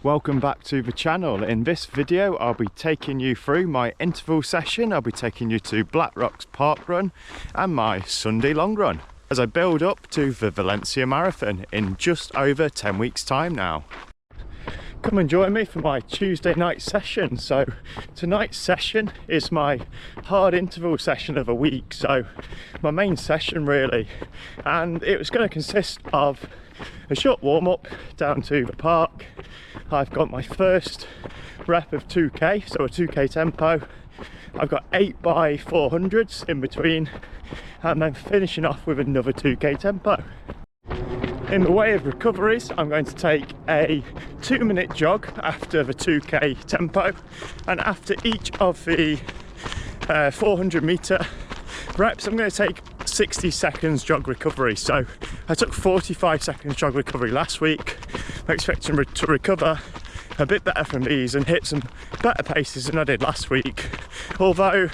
Welcome back to the channel. In this video I'll be taking you through my interval session. I'll be taking you to Blackrock's park run and my Sunday long run as I build up to the Valencia Marathon in just over 10 weeks time now. Come and join me for my Tuesday night session. So tonight's session is my hard interval session of a week, so my main session really, and it was going to consist of a short warm-up down to the park. I've got my first rep of 2k, so a 2k tempo. I've got 8x400s in between, and then finishing off with another 2k tempo. In the way of recoveries, I'm going to take a 2-minute jog after the 2k tempo, and after each of the 400 meter reps I'm going to take 60 seconds jog recovery. So I took 45 seconds jog recovery last week. I'm expecting to recover a bit better from these and hit some better paces than I did last week, although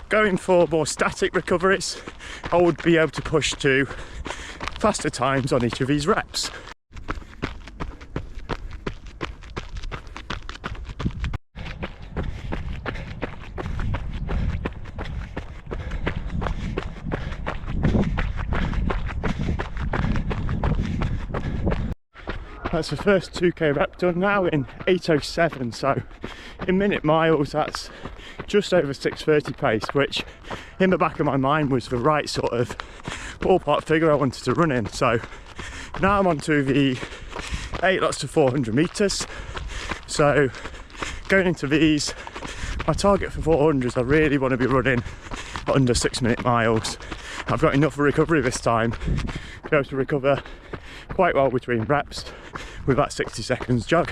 going for more static recoveries I would be able to push to faster times on each of these reps. That's the first 2k rep done now in 8:07, so in minute miles that's just over 6:30 pace, which in the back of my mind was the right sort of ballpark figure I wanted to run in. So now I'm on to the 8 lots to 400 meters. So going into these, my target for 400s, I really want to be running under 6-minute miles. I've got enough recovery this time to be able to recover quite well between reps with that 60 seconds jog.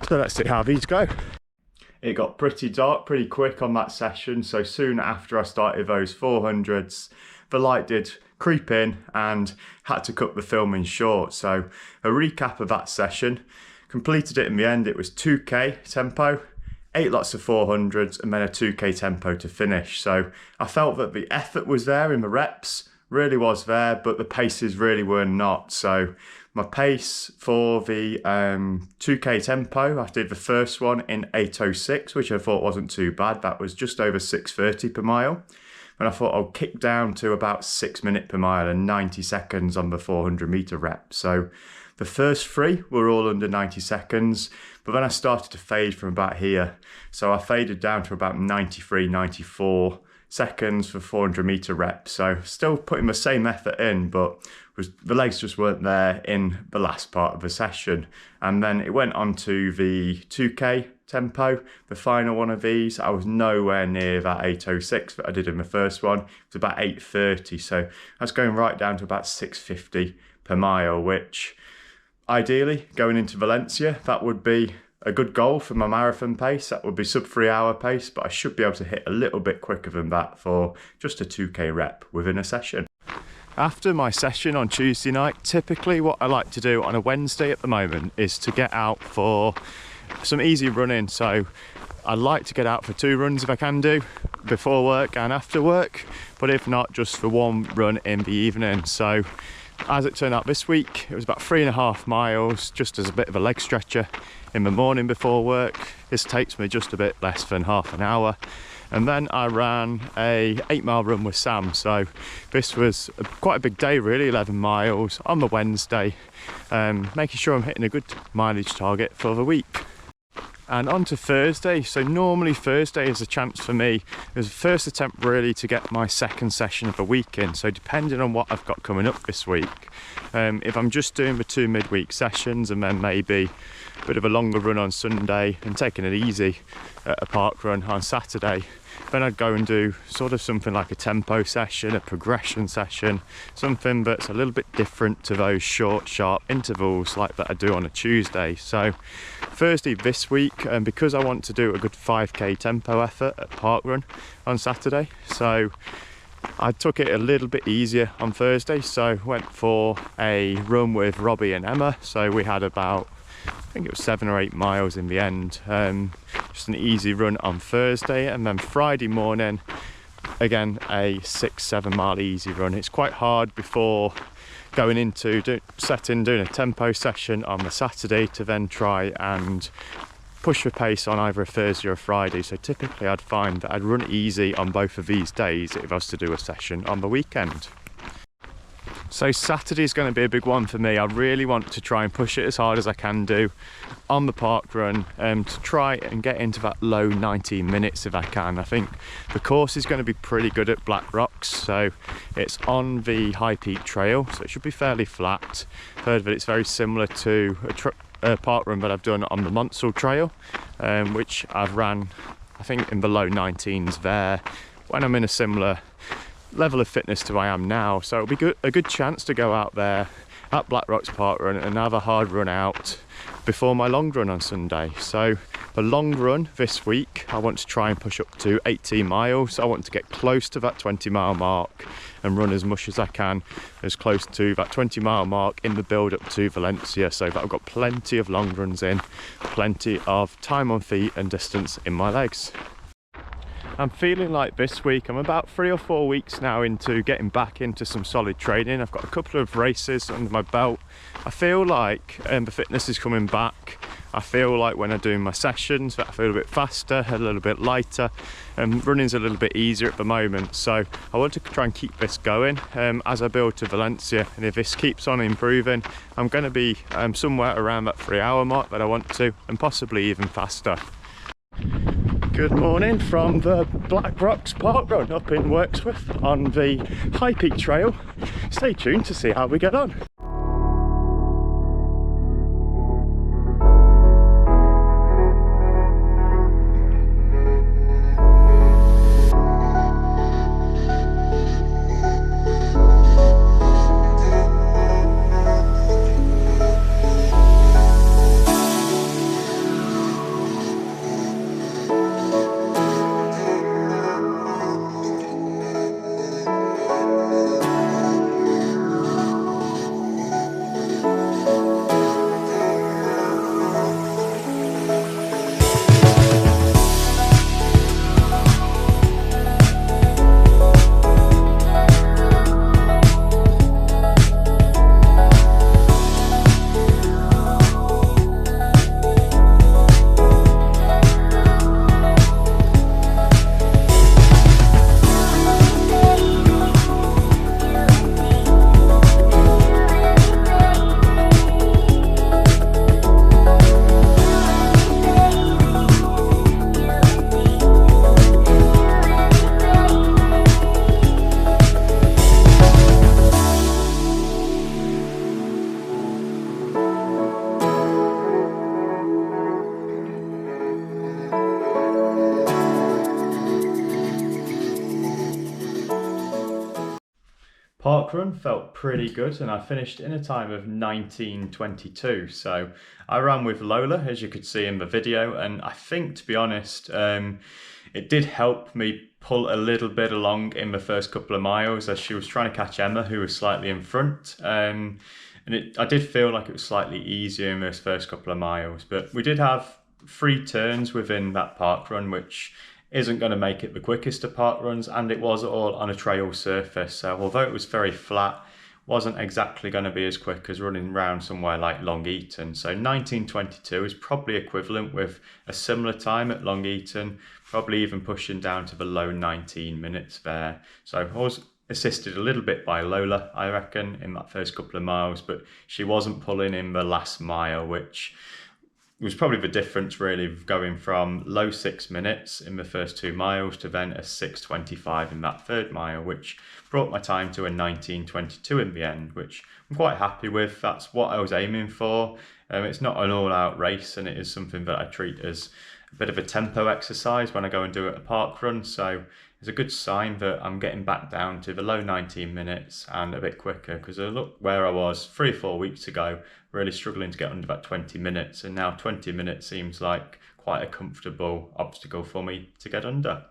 So let's see how these go. It got pretty dark pretty quick on that session, so soon after I started those 400s the light did creep in and had to cut the filming short. So a recap of that session, completed it in the end. It was 2k tempo, 8 lots of 400s, and then a 2k tempo to finish. So I felt that the effort was there in the reps, really was there, but the paces really were not. So my pace for the 2k tempo, I did the first one in 8:06, which I thought wasn't too bad. That was just over 6:30 per mile. And I thought I'll kick down to about 6 minutes per mile and 90 seconds on the 400 meter rep. So the first 3 were all under 90 seconds, but then I started to fade from about here. So I faded down to about 93, 94 seconds for 400 meter reps. So still putting the same effort in, but the legs just weren't there in the last part of the session. And then it went on to the 2k tempo, the final one of these. I was nowhere near that 8:06 that I did in the first one. It was about 8:30, so that's going right down to about 6:50 per mile, which ideally going into Valencia, that would be a good goal for my marathon pace. That would be sub 3 hour pace, but I should be able to hit a little bit quicker than that for just a 2k rep within a session. After my session on Tuesday night, typically what I like to do on a Wednesday at the moment is to get out for some easy running. So I like to get out for 2 runs if I can do, before work and after work, but if not, just for 1 run in the evening. So as it turned out this week, it was about 3.5 miles, just as a bit of a leg stretcher in the morning before work. This takes me just a bit less than half an hour. And then I ran a 8-mile run with Sam. So this was quite a big day really, 11 miles on the Wednesday, making sure I'm hitting a good mileage target for the week. And on to Thursday. So normally Thursday is a chance for me, it was the first attempt really to get my second session of the week in. So depending on what I've got coming up this week, if I'm just doing the 2 midweek sessions and then maybe a bit of a longer run on Sunday and taking it easy at a park run on Saturday, then I'd go and do sort of something like a tempo session, a progression session, something that's a little bit different to those short, sharp intervals like that I do on a Tuesday. So Thursday this week, because I want to do a good 5k tempo effort at parkrun on Saturday, so I took it a little bit easier on Thursday. So went for a run with Robbie and Emma. So we had about, I think it was 7 or 8 miles in the end. Just an easy run on Thursday, and then Friday morning again a 6-7 mile easy run. It's quite hard before going into doing a tempo session on the Saturday to then try and push for pace on either a Thursday or a Friday. So typically I'd find that I'd run easy on both of these days if I was to do a session on the weekend. So Saturday is going to be a big one for me. I really want to try and push it as hard as I can do on the park run, to try and get into that low 19 minutes if I can. I think the course is going to be pretty good at Black Rocks, so it's on the High Peak Trail, so it should be fairly flat. Heard that it's very similar to a park run that I've done on the Monsell Trail, which I've ran, I think, in the low 19s there when I'm in a similar level of fitness to I am now. So it'll be a good chance to go out there at Black Rocks Park Run and have a hard run out before my long run on Sunday. So the long run this week, I want to try and push up to 18 miles. I want to get close to that 20-mile mark and run as much as I can, as close to that 20-mile mark in the build up to Valencia, so that I've got plenty of long runs in, plenty of time on feet and distance in my legs. I'm feeling like this week, I'm about 3 or 4 weeks now into getting back into some solid training. I've got a couple of races under my belt. I feel like the fitness is coming back. I feel like when I'm doing my sessions that I feel a bit faster, a little bit lighter, and running's a little bit easier at the moment. So I want to try and keep this going as I build to Valencia, and if this keeps on improving, I'm going to be somewhere around that 3-hour mark that I want to, and possibly even faster. Good morning from the Black Rocks Park Run up in Wirksworth on the High Peak Trail. Stay tuned to see how we get on. Parkrun felt pretty good, and I finished in a time of 19:22. So I ran with Lola, as you could see in the video, and I think, to be honest, it did help me pull a little bit along in the first couple of miles as she was trying to catch Emma, who was slightly in front. I did feel like it was slightly easier in those first couple of miles, but we did have 3 turns within that park run, which isn't going to make it the quickest of park runs, and it was all on a trail surface, so although it was very flat, wasn't exactly going to be as quick as running around somewhere like Long Eaton. So 19:22 is probably equivalent with a similar time at Long Eaton, probably even pushing down to the low 19 minutes there. So I was assisted a little bit by Lola, I reckon, in that first couple of miles, but she wasn't pulling in the last mile, which was probably the difference really of going from low 6 minutes in the first 2 miles to then a 6:25 in that 3rd mile, which brought my time to a 19:22 in the end, which I'm quite happy with. That's what I was aiming for. It's not an all-out race, and it is something that I treat as a bit of a tempo exercise when I go and do it at a park run, so it's a good sign that I'm getting back down to the low 19 minutes and a bit quicker, because I look where I was 3 or 4 weeks ago, really struggling to get under that 20 minutes, and now 20 minutes seems like quite a comfortable obstacle for me to get under.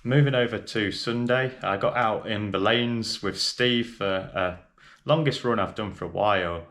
Moving over to Sunday, I got out in the lanes with Steve for a longest run I've done for a while.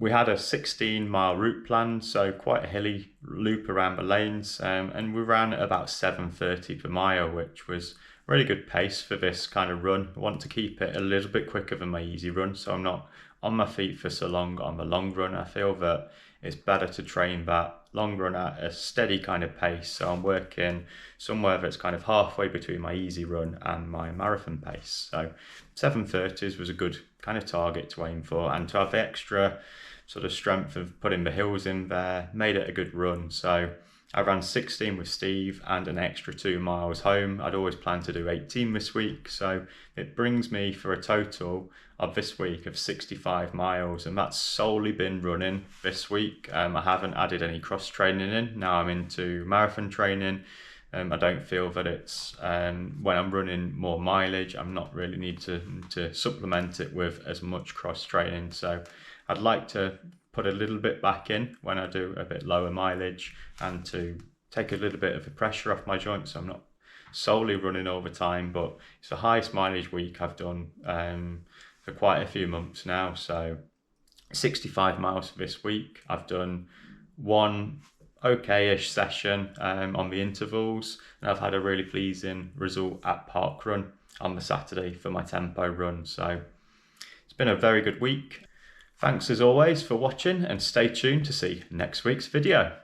We had a 16-mile route planned, so quite a hilly loop around the lanes, and we ran at about 7:30 per mile, which was a really good pace for this kind of run. I want to keep it a little bit quicker than my easy run, so I'm not on my feet for so long on the long run. I feel that it's better to train that long run at a steady kind of pace, so I'm working somewhere that's kind of halfway between my easy run and my marathon pace. So 7:30s was a good kind of target to aim for, and to have the extra sort of strength of putting the hills in there made it a good run. So I ran 16 with Steve and an extra 2 miles home. I'd always planned to do 18 this week, so it brings me for a total of this week of 65 miles, and that's solely been running this week. I haven't added any cross training in. Now I'm into marathon training. I don't feel that it's, when I'm running more mileage, I'm not really need to supplement it with as much cross training. So I'd like to put a little bit back in when I do a bit lower mileage, and to take a little bit of the pressure off my joints. So I'm not solely running all the time, but it's the highest mileage week I've done for quite a few months now. So 65 miles for this week. I've done one okay-ish session on the intervals, and I've had a really pleasing result at parkrun on the Saturday for my tempo run. So it's been a very good week. Thanks as always for watching, and stay tuned to see next week's video.